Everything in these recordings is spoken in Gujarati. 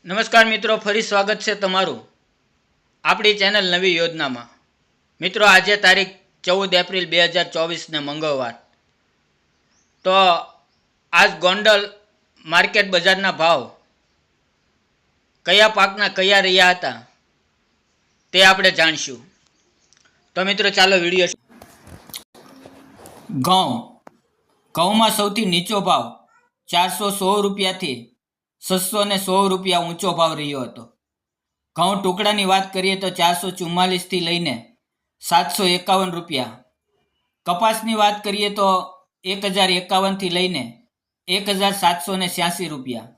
નમસ્કાર મિત્રો, ફરી સ્વાગત છે તમારું આપણી ચેનલ નવી યોજનામાં। મિત્રો, આજે તારીખ 14 એપ્રિલ 2024 મંગળવાર। તો આજ ગોંડલ માર્કેટ બજારના ભાવ કયા પાકના કયા રહ્યા હતા તે આપણે જાણશું। તો મિત્રો ચાલો વિડીયો। ઘઉંમાં સૌથી નીચો ભાવ 416 રૂપિયાથી 616 રૂપિયા ઊંચો ભાવ રહ્યો હતો। ઘઉં ટુકડાની વાત કરીએ તો 444 થી લઈને 751 રૂપિયા। કપાસની વાત કરીએ તો 1051 થી લઈને 1786 રૂપિયા।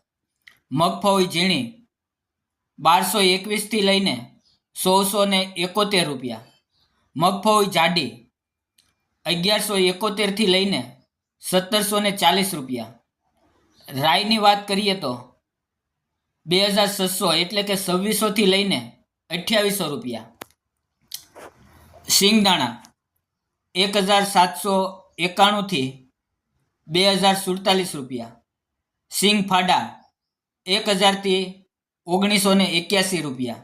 મગફળી ઝીણી 1221 થી લઈને 1671 રૂપિયા। મગફળી જાડી 1171 થી લઈને 1740 રૂપિયા। રાઈની વાત કરીએ તો 2600 એટલે કે 2600 થી લઈને 2800 રૂપિયા। સિંગદાણા 1791 થી 2047 રૂપિયા। સિંગ ફાડા 1000 થી 1981 રૂપિયા।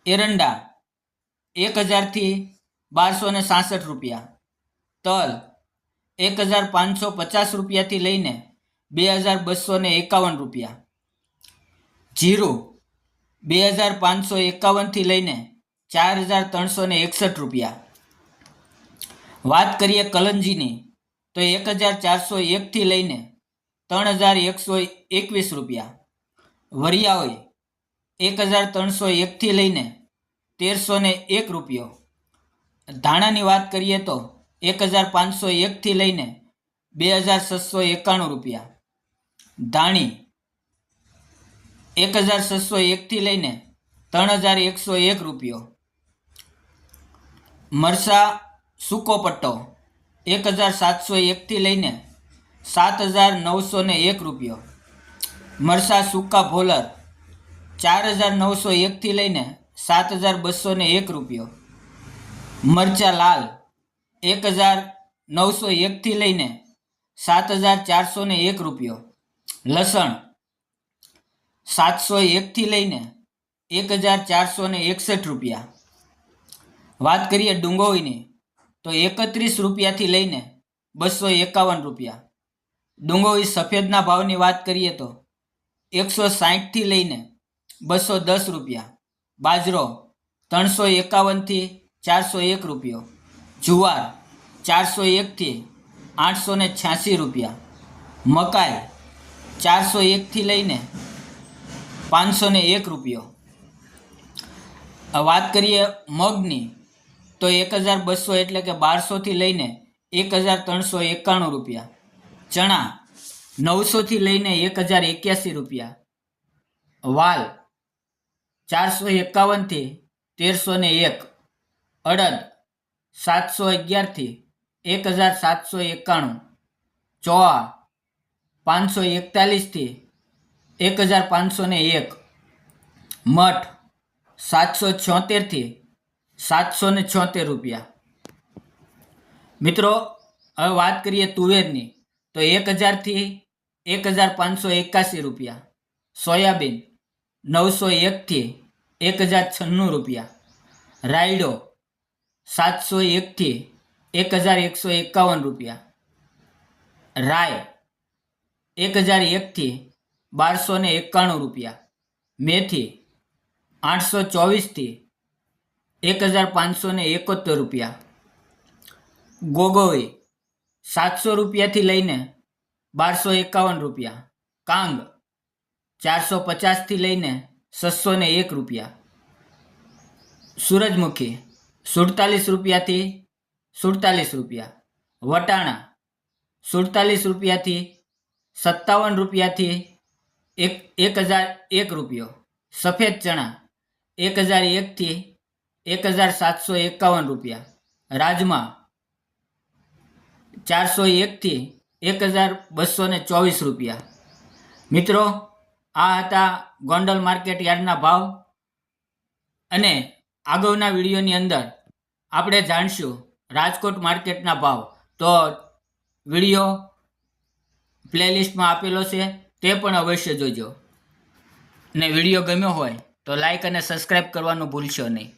એરંડા 1000 થી 1266 રૂપિયા। તલ 1550 રૂપિયાથી લઈને 2251 રૂપિયા। જીરું 2551 થી લઈને 4361 રૂપિયા। વાત કરીએ કલંજીની તો 1401 થી લઈને 3121 રૂપિયા। વરિયાળી 1301 થી લઈને 1301 રૂપિયો। ધાણાની વાત કરીએ તો 1501 થી લઈને 2691 રૂપિયા। ધાણી 1601 થી લઈને 3101 રૂપિયો। મરસા સૂકો પટ્ટો 1701 થી લઈને 7901 રૂપિયો। મરસા સૂકા ભોલર 4901 થી લઈને 7201 રૂપિયો। મરચા લાલ 1901 થી લઈને 7401 રૂપિયો। લસણ 701 થી લઈને 1461 રૂપિયા। વાત કરીએ ડુંગળીની તો 31 રૂપિયાથી લઈને 251 રૂપિયા। ડુંગળી સફેદના ભાવની વાત કરીએ તો 160 થી લઈને 210 રૂપિયા। બાજરો 351 થી 401 રૂપિયો। જુવાર 401 થી 886 રૂપિયા। મકાઈ 401 થી લઈને 501 રૂપિયો। વાત કરીએ મગની તો 1200 એટલે કે 1200 થી લઈને 1391 રૂપિયા। ચણા 900 થી લઈને 1081 રૂપિયા। વાલ 451 થી 1301। અડદ 711 થી 1791। ચોળા 541 થી 1501। મઠ 776 થી 776 રૂપિયા। મિત્રો, હવે વાત કરીએ તુવેરની તો 1000 થી 1581 રૂપિયા। સોયાબીન 901 થી 1096 રૂપિયા। રાયડો 701 થી 1151 રૂપિયા। રાય 1001 થી 1291 રૂપિયા। મેથી 824 થી 1571 રૂપિયા। ગોગોળી 700 રૂપિયાથી લઈને 1251 રૂપિયા। કાંગ 450 થી લઈને 601 રૂપિયા। સૂરજમુખી 47 રૂપિયાથી 47 રૂપિયા। વટાણા 47 રૂપિયાથી 57 રૂપિયાથી 1001 રૂપિયો। સફેદ ચણા 1001 થી 1751 રૂપિયા। રાજમા 401 થી 1224 રૂપિયા। મિત્રો, આ હતા ગોંડલ માર્કેટ યાર્ડના ભાવ અને આગળના વિડીયોની અંદર આપણે જાણશું રાજકોટ માર્કેટના ભાવ। તો વિડીયો પ્લેલિસ્ટમાં આપેલો છે, તે પણ અવશ્ય જોજો। ને વિડીયો ગમ્યો હોય તો લાઈક અને સબસ્ક્રાઈબ કરવાનું ભૂલશો નહીં.